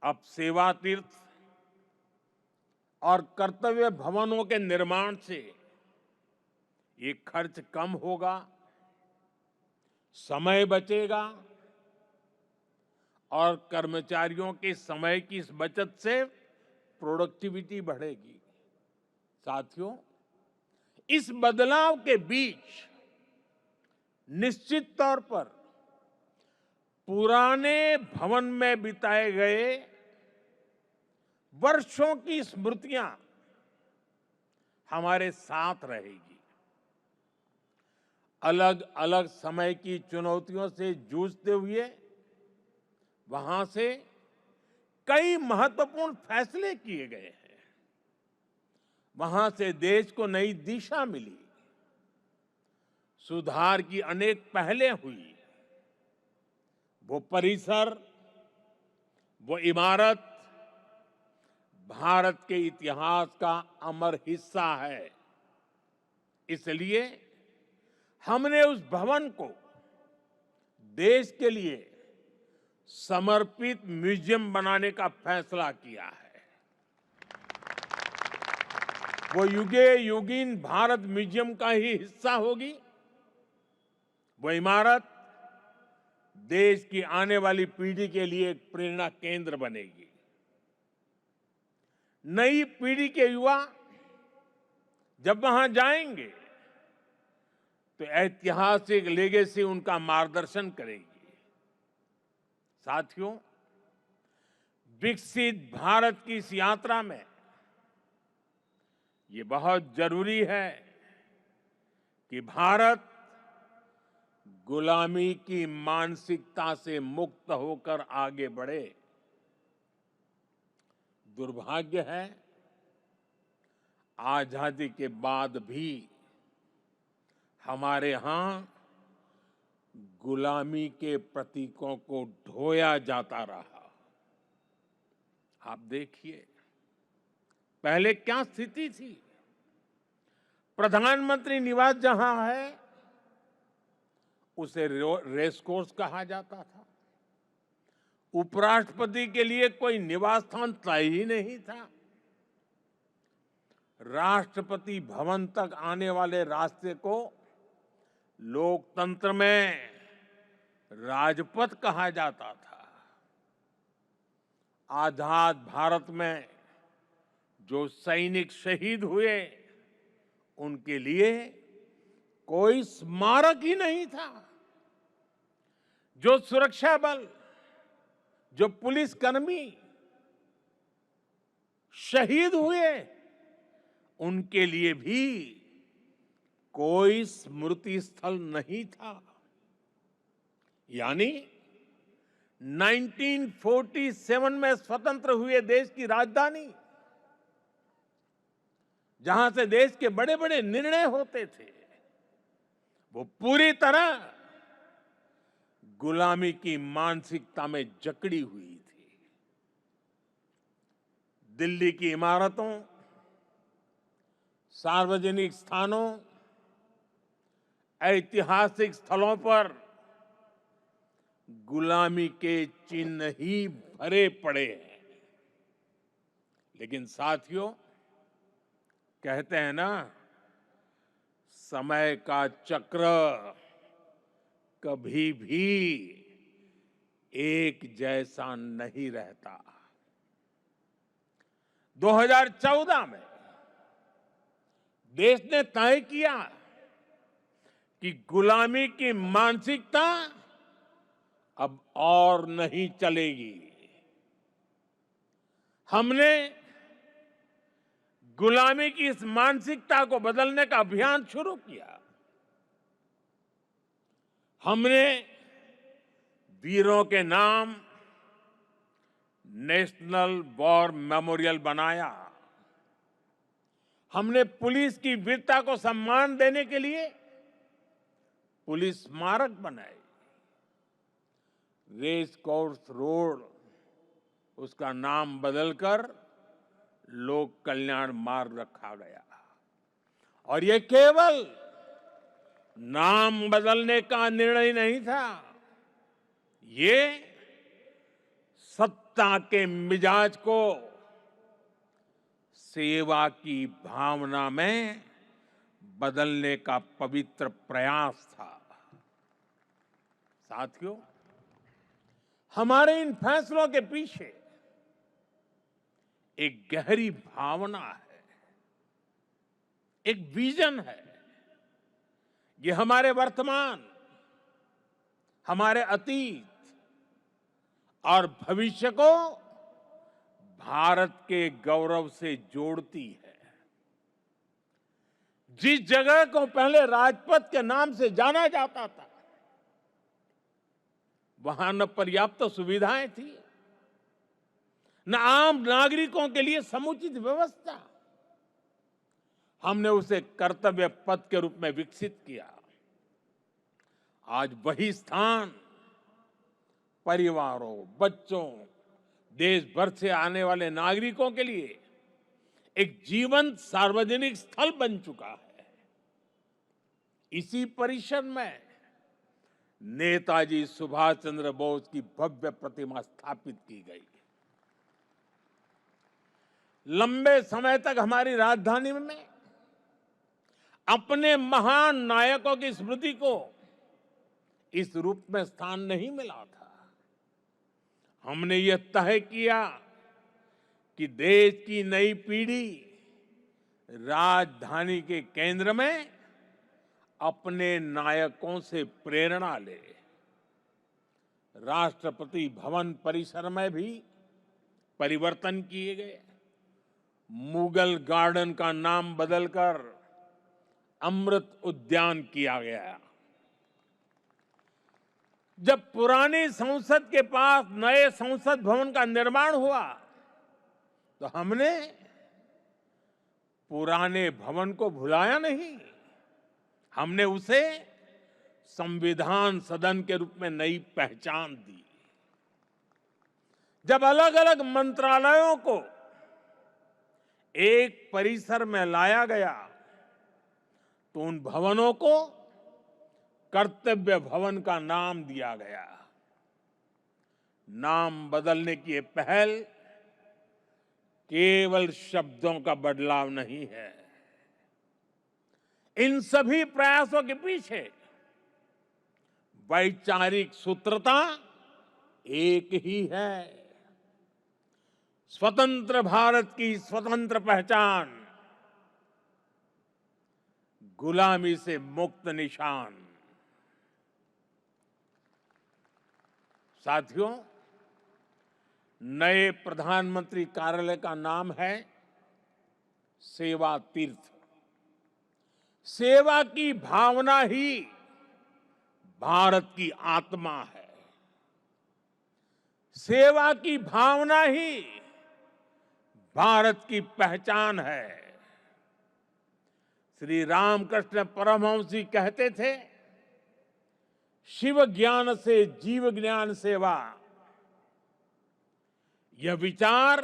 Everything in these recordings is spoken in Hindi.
अब सेवा तीर्थ और कर्तव्य भवनों के निर्माण से ये खर्च कम होगा, समय बचेगा और कर्मचारियों के समय की इस बचत से प्रोडक्टिविटी बढ़ेगी। साथियों, इस बदलाव के बीच निश्चित तौर पर पुराने भवन में बिताए गए वर्षों की स्मृतियां हमारे साथ रहेगी। अलग अलग समय की चुनौतियों से जूझते हुए वहां से कई महत्वपूर्ण फैसले किए गए हैं। वहां से देश को नई दिशा मिली, सुधार की अनेक पहलें हुई। वो परिसर, वो इमारत भारत के इतिहास का अमर हिस्सा है। इसलिए हमने उस भवन को देश के लिए समर्पित म्यूजियम बनाने का फैसला किया है। वो युगे युगीन भारत म्यूजियम का ही हिस्सा होगी। वो इमारत देश की आने वाली पीढ़ी के लिए एक प्रेरणा केंद्र बनेगी। नई पीढ़ी के युवा जब वहां जाएंगे तो ऐतिहासिक लेगेसी उनका मार्गदर्शन करेगी। साथियों, विकसित भारत की इस यात्रा में ये बहुत जरूरी है कि भारत गुलामी की मानसिकता से मुक्त होकर आगे बढ़े। दुर्भाग्य है, आजादी के बाद भी हमारे यहां गुलामी के प्रतीकों को ढोया जाता रहा। आप देखिए, पहले क्या स्थिति थी। प्रधानमंत्री निवास जहां है उसे रेस कोर्स कहा जाता था। उपराष्ट्रपति के लिए कोई निवास स्थान तय ही नहीं था। राष्ट्रपति भवन तक आने वाले रास्ते को लोकतंत्र में राजपथ कहा जाता था। आजाद भारत में जो सैनिक शहीद हुए उनके लिए कोई स्मारक ही नहीं था। जो सुरक्षा बल, जो पुलिसकर्मी शहीद हुए उनके लिए भी कोई स्मृति स्थल नहीं था। यानी 1947 में स्वतंत्र हुए देश की राजधानी, जहां से देश के बड़े बड़े निर्णय होते थे, वो पूरी तरह गुलामी की मानसिकता में जकड़ी हुई थी। दिल्ली की इमारतों, सार्वजनिक स्थानों, ऐतिहासिक स्थलों पर गुलामी के चिन्ह ही भरे पड़े हैं। लेकिन साथियों, कहते हैं ना, समय का चक्र कभी भी एक जैसा नहीं रहता। 2014 में देश ने तय किया कि गुलामी की मानसिकता अब और नहीं चलेगी। हमने गुलामी की इस मानसिकता को बदलने का अभियान शुरू किया। हमने वीरों के नाम नेशनल वॉर मेमोरियल बनाया। हमने पुलिस की वीरता को सम्मान देने के लिए पुलिस स्मारक बनाए। रेस कोर्स रोड, उसका नाम बदलकर लोक कल्याण मार्ग रखा गया। और ये केवल नाम बदलने का निर्णय नहीं था, ये सत्ता के मिजाज को सेवा की भावना में बदलने का पवित्र प्रयास था। साथियों, हमारे इन फैसलों के पीछे एक गहरी भावना है, एक विजन है। ये हमारे वर्तमान, हमारे अतीत और भविष्य को भारत के गौरव से जोड़ती है। जिस जगह को पहले राजपथ के नाम से जाना जाता था, वहां न पर्याप्त सुविधाएं थी, न आम नागरिकों के लिए समुचित व्यवस्था। हमने उसे कर्तव्य पथ के रूप में विकसित किया। आज वही स्थान परिवारों, बच्चों, देश भर से आने वाले नागरिकों के लिए एक जीवंत सार्वजनिक स्थल बन चुका है। इसी परिसर में नेताजी सुभाष चंद्र बोस की भव्य प्रतिमा स्थापित की गई। लंबे समय तक हमारी राजधानी में अपने महान नायकों की स्मृति को इस रूप में स्थान नहीं मिला था। हमने यह तय किया कि देश की नई पीढ़ी राजधानी के केंद्र में अपने नायकों से प्रेरणा ले। राष्ट्रपति भवन परिसर में भी परिवर्तन किए गए। मुगल गार्डन का नाम बदलकर अमृत उद्यान किया गया। जब पुरानी संसद के पास नए संसद भवन का निर्माण हुआ, तो हमने पुराने भवन को भुलाया नहीं। हमने उसे संविधान सदन के रूप में नई पहचान दी। जब अलग अलग मंत्रालयों को एक परिसर में लाया गया, तो उन भवनों को कर्तव्य भवन का नाम दिया गया। नाम बदलने की ये पहल केवल शब्दों का बदलाव नहीं है। इन सभी प्रयासों के पीछे वैचारिक सूत्रता एक ही है। स्वतंत्र भारत की स्वतंत्र पहचान, गुलामी से मुक्त निशान। साथियों, नए प्रधानमंत्री कार्यालय का नाम है सेवा तीर्थ। सेवा की भावना ही भारत की आत्मा है। सेवा की भावना ही भारत की पहचान है। श्री रामकृष्ण परमहंस जी कहते थे, शिव ज्ञान से जीव ज्ञान सेवा। यह विचार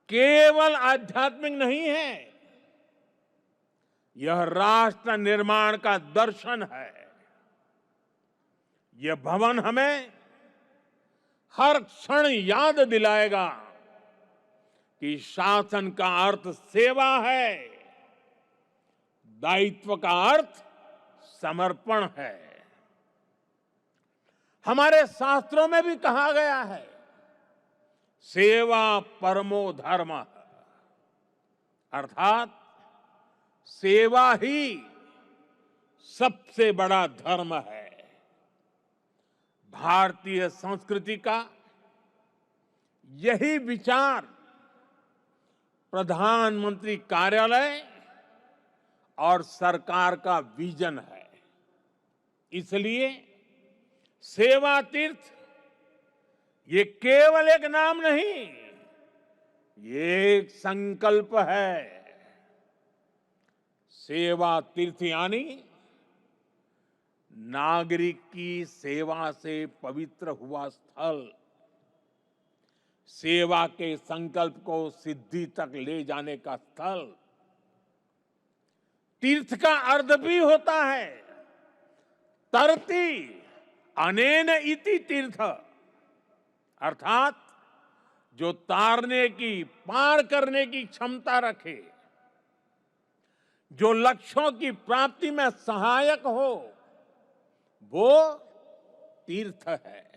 केवल आध्यात्मिक नहीं है, यह राष्ट्र निर्माण का दर्शन है। यह भवन हमें हर क्षण याद दिलाएगा कि शासन का अर्थ सेवा है, दायित्व का अर्थ समर्पण है। हमारे शास्त्रों में भी कहा गया है, सेवा परमो धर्म, अर्थात सेवा ही सबसे बड़ा धर्म है। भारतीय संस्कृति का यही विचार प्रधानमंत्री कार्यालय और सरकार का विजन है। इसलिए सेवा तीर्थ ये केवल एक नाम नहीं, ये एक संकल्प है। सेवा तीर्थ यानी नागरिक की सेवा से पवित्र हुआ स्थल, सेवा के संकल्प को सिद्धि तक ले जाने का स्थल। तीर्थ का अर्थ भी होता है तरति अनेन इति तीर्थ, अर्थात जो तारने की, पार करने की क्षमता रखे, जो लक्ष्यों की प्राप्ति में सहायक हो, वो तीर्थ है।